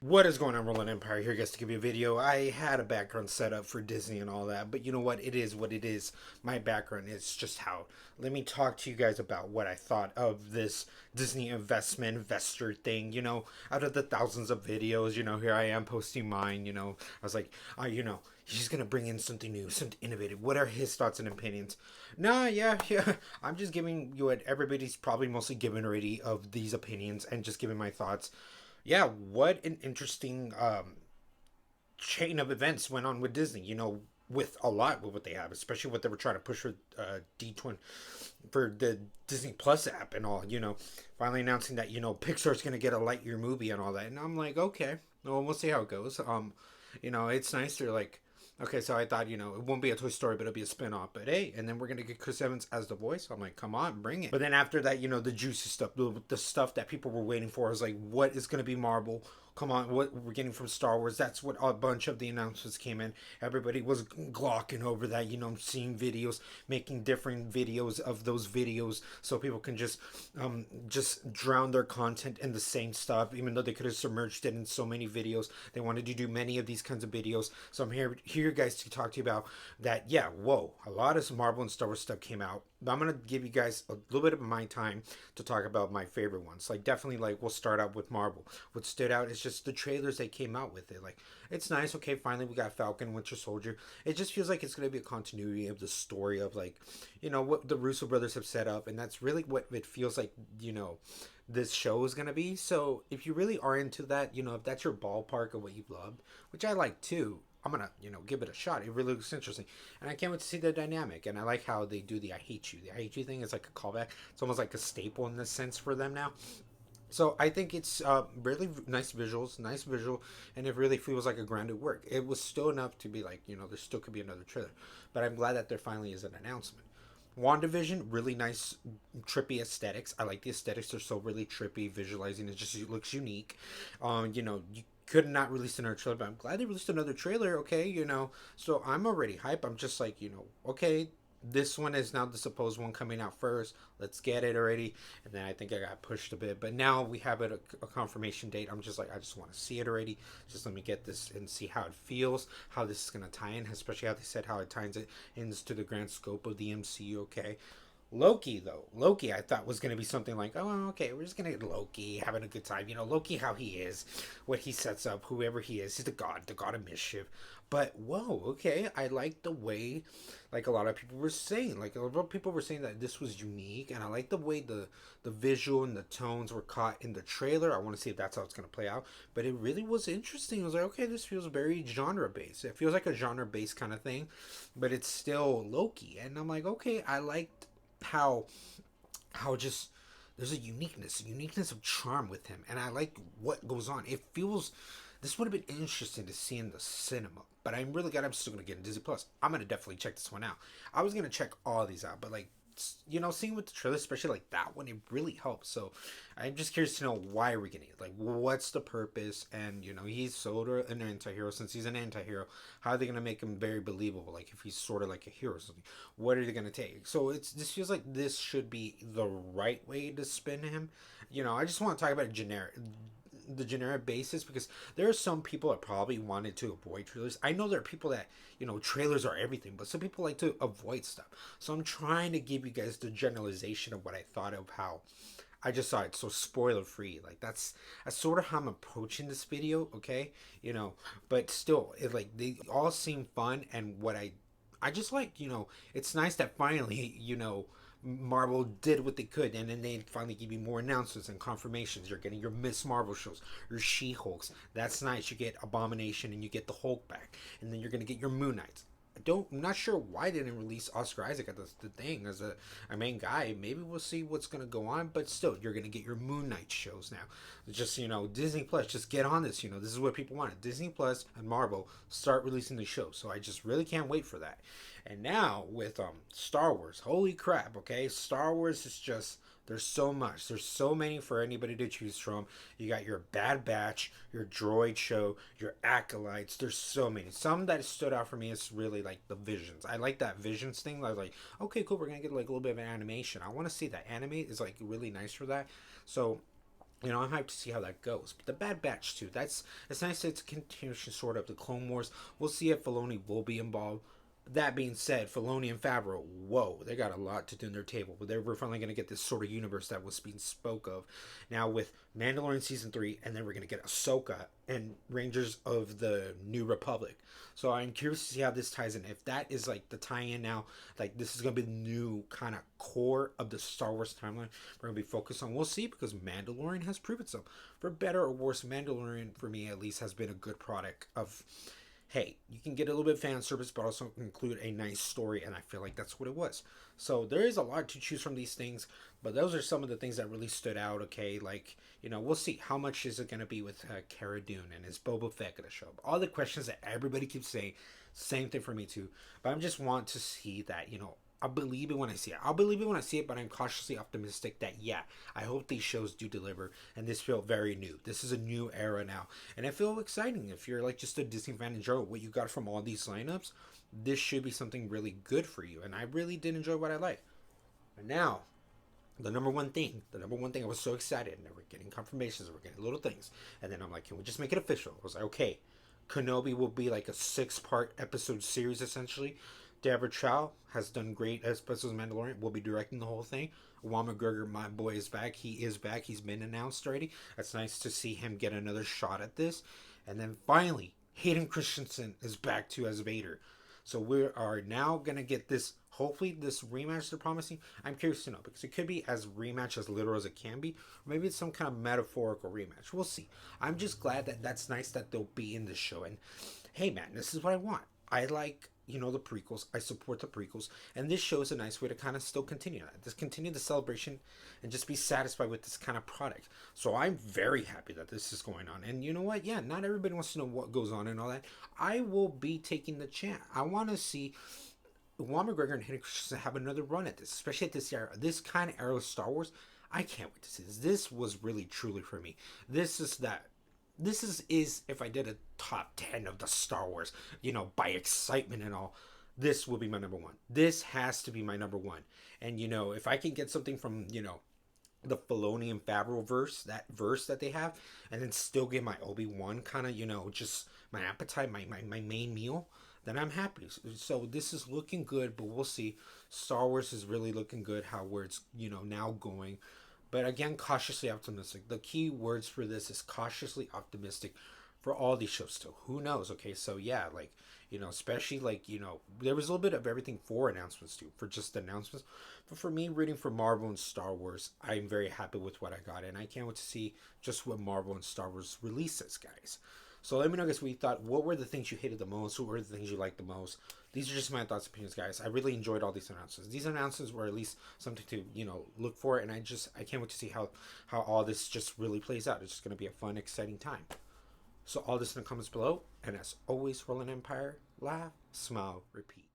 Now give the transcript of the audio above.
What is going on, Roland Empire? Here, guys, to give you a video. I had a background set up for Disney and all that, but you know what? It is what it is. My background is just how. Let me talk to you guys about what I thought of this Disney investor thing. Out of the thousands of videos, here I am posting mine. I was like, he's gonna bring in something new, something innovative. What are his thoughts and opinions? Nah, yeah. I'm just giving you what everybody's probably mostly given already of these opinions and just giving my thoughts. Yeah, what an interesting chain of events went on with Disney. With a lot with what they have, especially what they were trying to push for D20 for the Disney Plus app and all. Finally announcing that Pixar's gonna get a Lightyear movie and all that, and I'm like, okay, well, we'll see how it goes. It's nice. They're like, okay, so I thought, it won't be a Toy Story, but it'll be a spin-off. But hey, and then we're going to get Chris Evans as the voice. I'm like, come on, bring it. But then after that, the juicy stuff, the stuff that people were waiting for, I was like, what is going to be Marvel? Come on, what we're getting from Star Wars. That's what a bunch of the announcements came in. Everybody was glocking over that, seeing videos, making different videos of those videos so people can just drown their content in the same stuff, even though they could have submerged it in so many videos. They wanted to do many of these kinds of videos. So I'm here guys, to talk to you about that. Yeah, whoa, a lot of Marvel and Star Wars stuff came out. But I'm going to give you guys a little bit of my time to talk about my favorite ones. Definitely, we'll start out with Marvel. What stood out is just the trailers they came out with it. It's nice. Okay, finally we got Falcon, Winter Soldier. It just feels like it's going to be a continuity of the story of, what the Russo brothers have set up. And that's really what it feels like, this show is going to be. So if you really are into that, if that's your ballpark of what you've loved, which I like too, I'm gonna, give it a shot. It really looks interesting, and I can't wait to see the dynamic. And I like how they do the "I hate you." The "I hate you" thing is like a callback. It's almost like a staple in this sense for them now. So I think it's really nice visuals, nice visual, and it really feels like a grounded work. It was still enough to be like, there still could be another trailer, but I'm glad that there finally is an announcement. WandaVision, really nice, trippy aesthetics. I like the aesthetics. They're so really trippy. Visualizing it looks unique. You could not release another trailer, but I'm glad they released another trailer. Okay, so I'm already hype. I'm just like, okay, this one is now the supposed one coming out first. Let's get it already. And then I think I got pushed a bit, but now we have it a confirmation date. I'm just like, I just want to see it already. Just let me get this and see how it feels, how this is gonna tie in, especially how they said how it ties it into the grand scope of the MCU. Okay. Loki, I thought was going to be something like, oh, okay, we're just going to get Loki having a good time. Loki, how he is, what he sets up, whoever he is, he's the god of mischief. But, whoa, okay, I like the way, a lot of people were saying, a lot of people were saying that this was unique, and I like the way the visual and the tones were caught in the trailer. I want to see if that's how it's going to play out. But it really was interesting. I was like, okay, this feels very genre-based. It feels like a genre-based kind of thing, but it's still Loki. And I'm like, okay, I liked how just there's a uniqueness of charm with him, and I like what goes on. It feels, this would have been interesting to see in the cinema, but I'm really glad I'm still gonna get in Disney Plus. I'm gonna definitely check this one out. I was gonna check all these out, but seeing with the trailer, especially that one, it really helps. So I'm just curious to know why we're getting it. What's the purpose? And he's sort of an anti-hero. Since he's an anti-hero, how are they gonna make him very believable? If he's sort of like a hero or something, what are they gonna take? So this feels like this should be the right way to spin him. I just want to talk about the generic basis, because there are some people that probably wanted to avoid trailers. I know there are people that trailers are everything, but some people like to avoid stuff. So I'm trying to give you guys the generalization of what I thought of how I just saw it, so spoiler free. That's sort of how I'm approaching this video. Okay, but still, they all seem fun, and what I just like, it's nice that finally Marvel did what they could, and then they finally give you more announcements and confirmations. You're getting your Miss Marvel shows, your She-Hulks. That's nice. You get Abomination, and you get the Hulk back, and then you're gonna get your Moon Knights. I'm not sure why they didn't release Oscar Isaac at the thing as a main guy. Maybe we'll see what's gonna go on, but still, you're gonna get your Moon Knight shows now. Just Disney Plus, just get on this. This is what people wanted. Disney Plus and Marvel start releasing the shows, so I just really can't wait for that. And now with Star Wars, holy crap! Okay, Star Wars is just, there's so much. There's so many for anybody to choose from. You got your Bad Batch, your Droid Show, your Acolytes. There's so many. Some that stood out for me is really the Visions. I like that Visions thing. I was like, okay, cool. We're gonna get a little bit of an animation. I want to see that. Anime is really nice for that. So I'm hyped to see how that goes. But the Bad Batch too. That's it's nice that it's a continuation sort of the Clone Wars. We'll see if Filoni will be involved. That being said, Filoni and Favreau, whoa, they got a lot to do in their table. But we're finally going to get this sort of universe that was being spoke of. Now with Mandalorian Season 3, and then we're going to get Ahsoka and Rangers of the New Republic. So I'm curious to see how this ties in. If that is like the tie-in now, like this is going to be the new kind of core of the Star Wars timeline we're going to be focused on. We'll see, because Mandalorian has proven itself. For better or worse, Mandalorian, for me at least, has been a good product of, hey, you can get a little bit of fan service, but also include a nice story, and I feel like that's what it was. So there is a lot to choose from these things, but those are some of the things that really stood out. Okay, like we'll see how much is it going to be with Cara Dune, and is Boba Fett going to show up? All the questions that everybody keeps saying, same thing for me too. But I just want to see that I'll believe it when I see it. I'll believe it when I see it, but I'm cautiously optimistic that, yeah, I hope these shows do deliver, and this feel very new. This is a new era now, and I feel exciting. If you're like just a Disney fan in general, what you got from all these lineups, this should be something really good for you, and I really did enjoy what I like. And now, the number one thing, I was so excited, and we're getting confirmations, we're getting little things, and then I'm like, can we just make it official? I was like, okay, Kenobi will be like a 6-part episode series, essentially. Deborah Chow has done great as President Mandalorian. Will be directing the whole thing. Juan McGregor, my boy, is back. He is back. He's been announced already. It's nice to see him get another shot at this. And then finally, Hayden Christensen is back too as Vader. So we are now going to get this, hopefully this rematch they're promising. I'm curious to know, because it could be as rematch as literal as it can be, or maybe it's some kind of metaphorical rematch. We'll see. I'm just glad that that's nice that they'll be in this show. And hey man, this is what I want. I like the prequels. I support the prequels, and this show is a nice way to kind of still continue that. Just continue the celebration and just be satisfied with this kind of product. So I'm very happy that this is going on. And you know what? Yeah, not everybody wants to know what goes on and all that. I will be taking the chance. I want to see Juan McGregor and Hayden Christensen have another run at this, especially at this era, this kind of era of Star Wars. I can't wait to see this. This was really truly for me. This is if I did a top 10 of the Star Wars, by excitement and all, this will be my number one. This has to be my number one. And if I can get something from the Filoni and Favreau verse that they have, and then still get my Obi-Wan kind of just my appetite, my main meal, then I'm happy. So this is looking good, but we'll see. Star Wars is really looking good, where it's now going. But again, cautiously optimistic. The key words for this is cautiously optimistic for all these shows still. Who knows? Okay, so yeah, especially there was a little bit of everything for announcements too, for just announcements. But for me, reading for Marvel and Star Wars, I'm very happy with what I got, and I can't wait to see just what Marvel and Star Wars releases, guys. So let me know, guys, what you thought. What were the things you hated the most? What were the things you liked the most? These are just my thoughts and opinions, guys. I really enjoyed all these announcements. These announcements were at least something to, look for. And I can't wait to see how all this just really plays out. It's just going to be a fun, exciting time. So all this in the comments below. And as always, roll an empire, laugh, smile, repeat.